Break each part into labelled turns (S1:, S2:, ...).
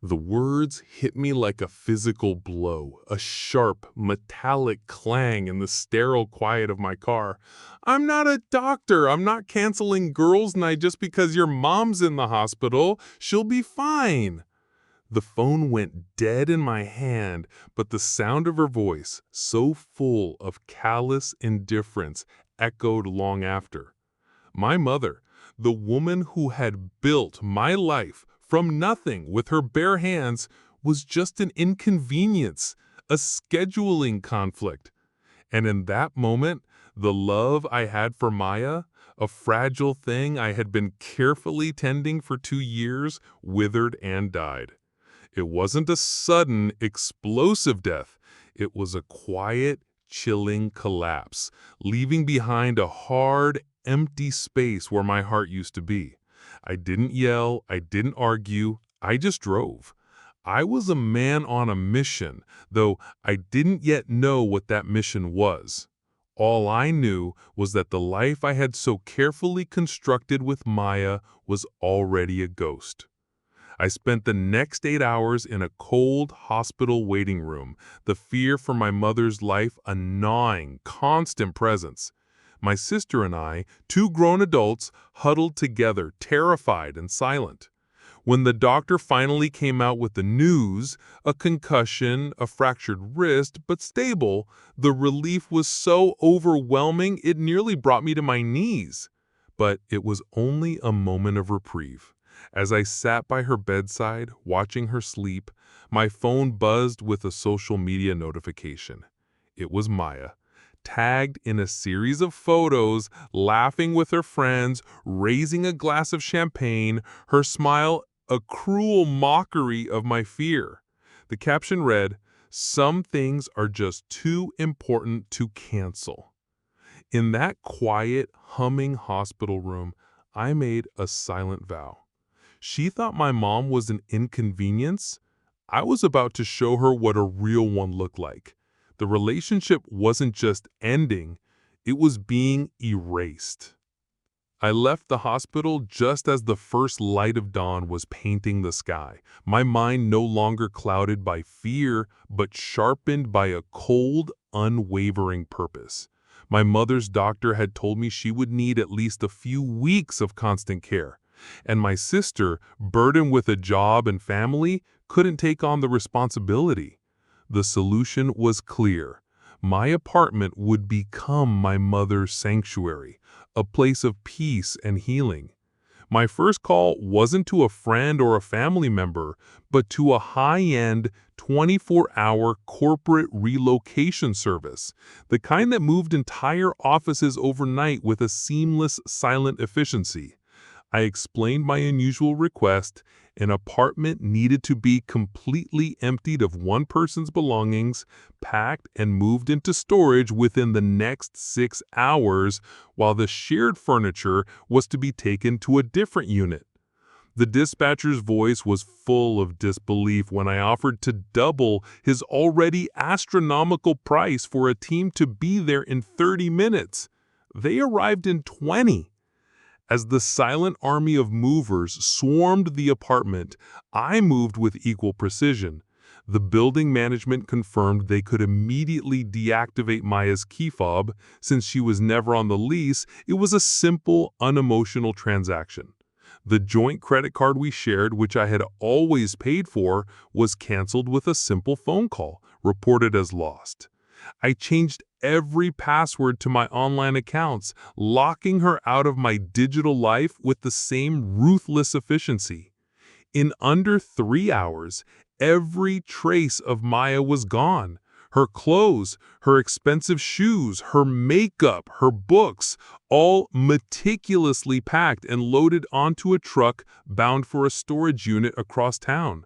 S1: The words hit me like a physical blow, a sharp, metallic clang in the sterile quiet of my car. I'm not a doctor. I'm not canceling girls' night just because your mom's in the hospital. She'll be fine. The phone went dead in my hand, but the sound of her voice, so full of callous indifference, echoed long after. My mother, the woman who had built my life from nothing with her bare hands, was just an inconvenience, a scheduling conflict. And in that moment, the love I had for Maya, a fragile thing I had been carefully tending for 2 years, withered and died. It wasn't a sudden, explosive death. It was a quiet, chilling collapse, leaving behind a hard, empty space where my heart used to be. I didn't yell, I didn't argue, I just drove. I was a man on a mission, though I didn't yet know what that mission was. All I knew was that the life I had so carefully constructed with Maya was already a ghost. I spent the next 8 hours in a cold hospital waiting room, the fear for my mother's life a gnawing, constant presence. My sister and I, two grown adults, huddled together, terrified and silent. When the doctor finally came out with the news, a concussion, a fractured wrist, but stable, the relief was so overwhelming it nearly brought me to my knees. But it was only a moment of reprieve. As I sat by her bedside, watching her sleep, my phone buzzed with a social media notification. It was Maya, tagged in a series of photos, laughing with her friends, raising a glass of champagne, her smile a cruel mockery of my fear. The caption read, "Some things are just too important to cancel." In that quiet, humming hospital room, I made a silent vow. She thought my mom was an inconvenience. I was about to show her what a real one looked like. The relationship wasn't just ending, it was being erased. I left the hospital just as the first light of dawn was painting the sky, my mind no longer clouded by fear, but sharpened by a cold, unwavering purpose. My mother's doctor had told me she would need at least a few weeks of constant care, and my sister, burdened with a job and family, couldn't take on the responsibility. The solution was clear. My apartment would become my mother's sanctuary, a place of peace and healing. My first call wasn't to a friend or a family member, but to a high-end, 24-hour corporate relocation service, the kind that moved entire offices overnight with a seamless, silent efficiency. I explained my unusual request. An apartment needed to be completely emptied of one person's belongings, packed and moved into storage within the next 6 hours, while the shared furniture was to be taken to a different unit. The dispatcher's voice was full of disbelief when I offered to double his already astronomical price for a team to be there in 30 minutes. They arrived in 20. As the silent army of movers swarmed the apartment, I moved with equal precision. The building management confirmed they could immediately deactivate Maya's key fob. Since she was never on the lease, it was a simple, unemotional transaction. The joint credit card we shared, which I had always paid for, was canceled with a simple phone call, reported as lost. I changed every password to my online accounts, locking her out of my digital life with the same ruthless efficiency. In under 3 hours, every trace of Maya was gone. Her clothes, her expensive shoes, her makeup, her books, all meticulously packed and loaded onto a truck bound for a storage unit across town.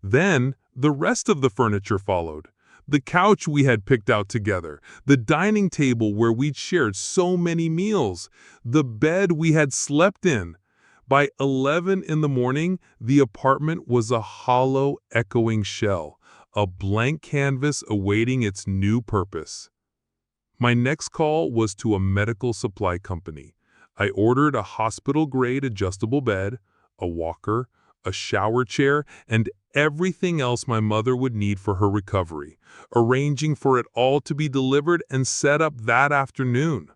S1: Then, the rest of the furniture followed. The couch we had picked out together, the dining table where we'd shared so many meals, the bed we had slept in. By 11 in the morning, the apartment was a hollow, echoing shell, a blank canvas awaiting its new purpose. My next call was to a medical supply company. I ordered a hospital-grade adjustable bed, a walker, a shower chair, and everything else my mother would need for her recovery, arranging for it all to be delivered and set up that afternoon.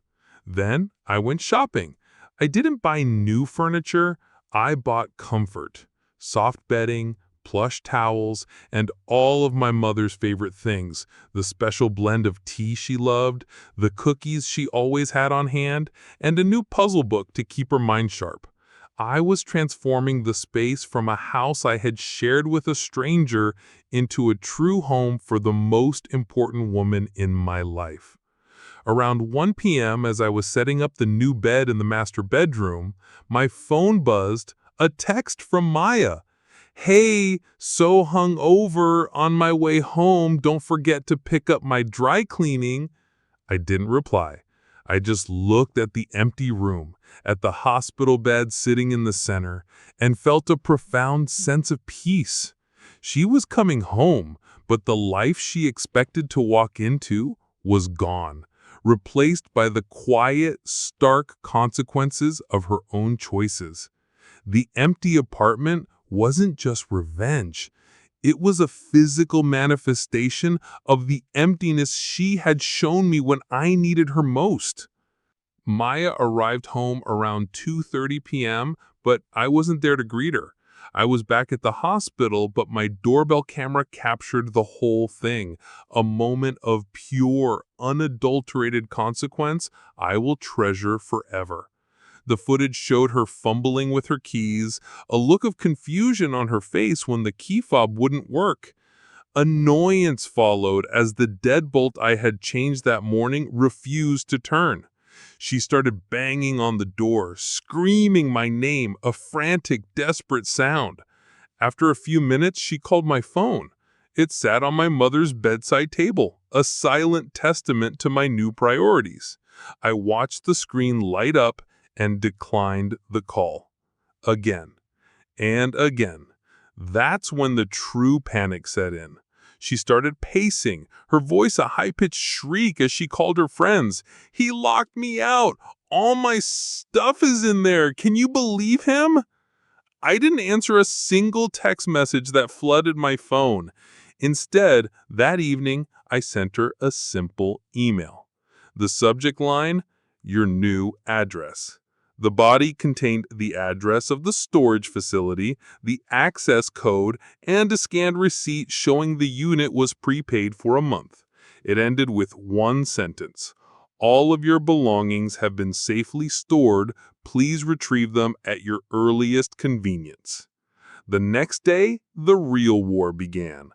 S1: Then I went shopping. I didn't buy new furniture, I bought comfort, soft bedding, plush towels, and all of my mother's favorite things, the special blend of tea she loved, the cookies she always had on hand, and a new puzzle book to keep her mind sharp. I was transforming the space from a house I had shared with a stranger into a true home for the most important woman in my life. Around 1 p.m., as I was setting up the new bed in the master bedroom, my phone buzzed, a text from Maya. "Hey, so hungover, on my way home, don't forget to pick up my dry cleaning." I didn't reply. I just looked at the empty room, at the hospital bed sitting in the center, and felt a profound sense of peace. She was coming home, but the life she expected to walk into was gone, replaced by the quiet, stark consequences of her own choices. The empty apartment wasn't just revenge. It was a physical manifestation of the emptiness she had shown me when I needed her most. Maya arrived home around 2:30 p.m., but I wasn't there to greet her. I was back at the hospital, but my doorbell camera captured the whole thing, a moment of pure, unadulterated consequence I will treasure forever. The footage showed her fumbling with her keys, a look of confusion on her face when the key fob wouldn't work. Annoyance followed as the deadbolt I had changed that morning refused to turn. She started banging on the door, screaming my name, a frantic, desperate sound. After a few minutes, she called my phone. It sat on my mother's bedside table, a silent testament to my new priorities. I watched the screen light up and declined the call. Again and again. That's when the true panic set in. She started pacing, her voice a high-pitched shriek as she called her friends. "He locked me out! All my stuff is in there! Can you believe him?" I didn't answer a single text message that flooded my phone. Instead, that evening, I sent her a simple email. The subject line, "Your new address." The body contained the address of the storage facility, the access code, and a scanned receipt showing the unit was prepaid for a month. It ended with one sentence. "All of your belongings have been safely stored. Please retrieve them at your earliest convenience." The next day, the real war began.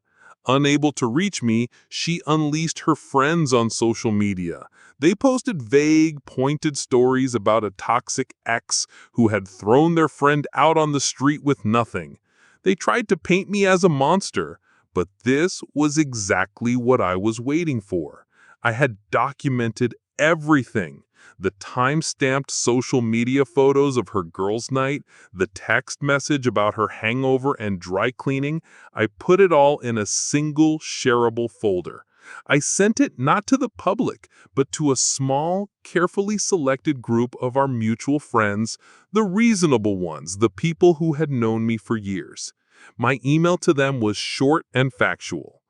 S1: Unable to reach me, she unleashed her friends on social media. They posted vague, pointed stories about a toxic ex who had thrown their friend out on the street with nothing. They tried to paint me as a monster, but this was exactly what I was waiting for. I had documented everything. The time-stamped social media photos of her girls' night, the text message about her hangover and dry cleaning, I put it all in a single shareable folder. I sent it not to the public, but to a small, carefully selected group of our mutual friends, the reasonable ones, the people who had known me for years. My email to them was short and factual.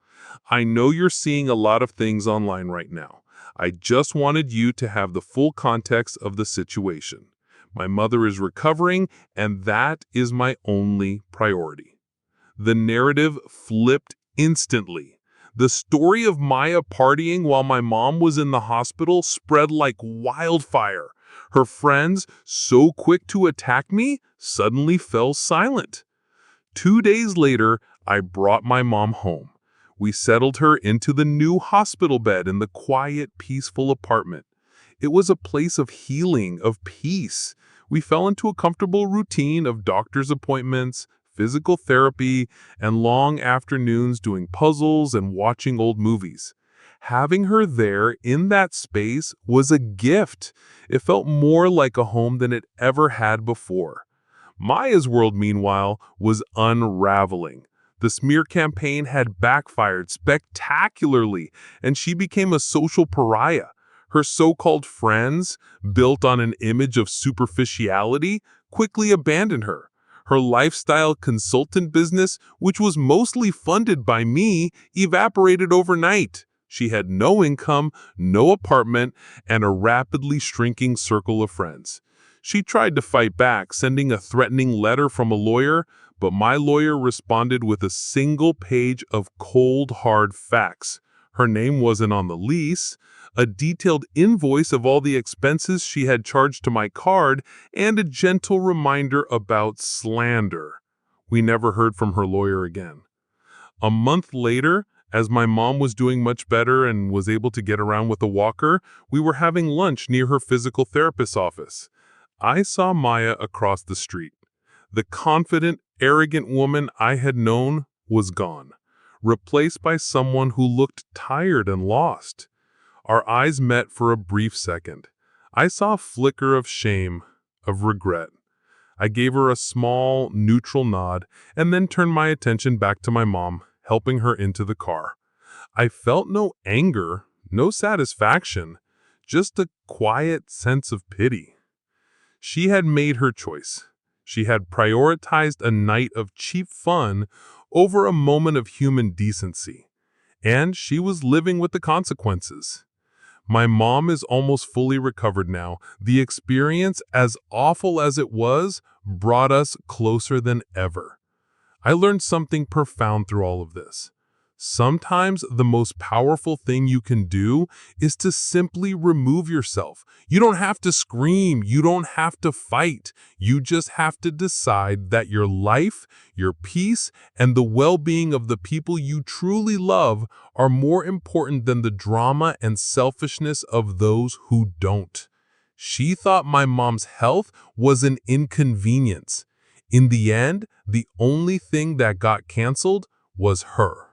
S1: "I know you're seeing a lot of things online right now. I just wanted you to have the full context of the situation. My mother is recovering, and that is my only priority." The narrative flipped instantly. The story of Maya partying while my mom was in the hospital spread like wildfire. Her friends, so quick to attack me, suddenly fell silent. 2 days later, I brought my mom home. We settled her into the new hospital bed in the quiet, peaceful apartment. It was a place of healing, of peace. We fell into a comfortable routine of doctor's appointments, physical therapy, and long afternoons doing puzzles and watching old movies. Having her there in that space was a gift. It felt more like a home than it ever had before. Maya's world, meanwhile, was unraveling. The smear campaign had backfired spectacularly, and she became a social pariah. Her so-called friends, built on an image of superficiality, quickly abandoned her. Her lifestyle consultant business, which was mostly funded by me, evaporated overnight. She had no income, no apartment, and a rapidly shrinking circle of friends. She tried to fight back, sending a threatening letter from a lawyer, but my lawyer responded with a single page of cold, hard facts. Her name wasn't on the lease, a detailed invoice of all the expenses she had charged to my card, and a gentle reminder about slander. We never heard from her lawyer again. A month later, as my mom was doing much better and was able to get around with a walker, we were having lunch near her physical therapist's office. I saw Maya across the street. The confident, arrogant woman I had known was gone, replaced by someone who looked tired and lost. Our eyes met for a brief second. I saw a flicker of shame, of regret. I gave her a small, neutral nod and then turned my attention back to my mom, helping her into the car. I felt no anger, no satisfaction, just a quiet sense of pity. She had made her choice. She had prioritized a night of cheap fun over a moment of human decency, and she was living with the consequences. My mom is almost fully recovered now. The experience, as awful as it was, brought us closer than ever. I learned something profound through all of this. Sometimes the most powerful thing you can do is to simply remove yourself. You don't have to scream. You don't have to fight. You just have to decide that your life, your peace, and the well-being of the people you truly love are more important than the drama and selfishness of those who don't. She thought my mom's health was an inconvenience. In the end, the only thing that got canceled was her.